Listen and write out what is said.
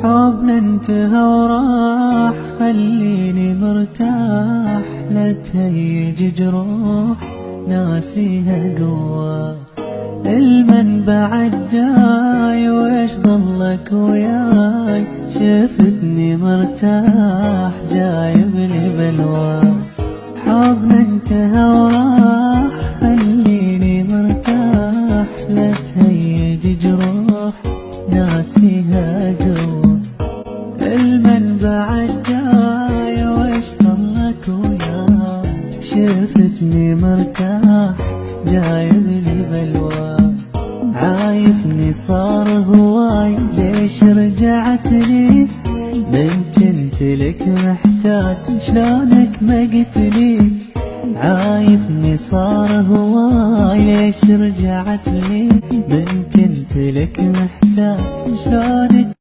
حبنا انتهى وراح، خليني مرتاح، لا تهيج جروح ناسيها قوة. المن بعد جاي ويش ظلك وياي، شفتني مرتاح جايب لي بلوى. حبنا انتهى وراح، خليني مرتاح، لا تهيج جروح ناسيها قوة. المن بعد جاي ويش ظلك وياي، شفتني مرتاح جايب لي بلوى. عايفني صار هواي ليش رجعت لي، من كنت لك محتاج شلونك ما قلتلي. عايفني صار هواي ليش رجعت لي، من كنت لك محتاج شلونك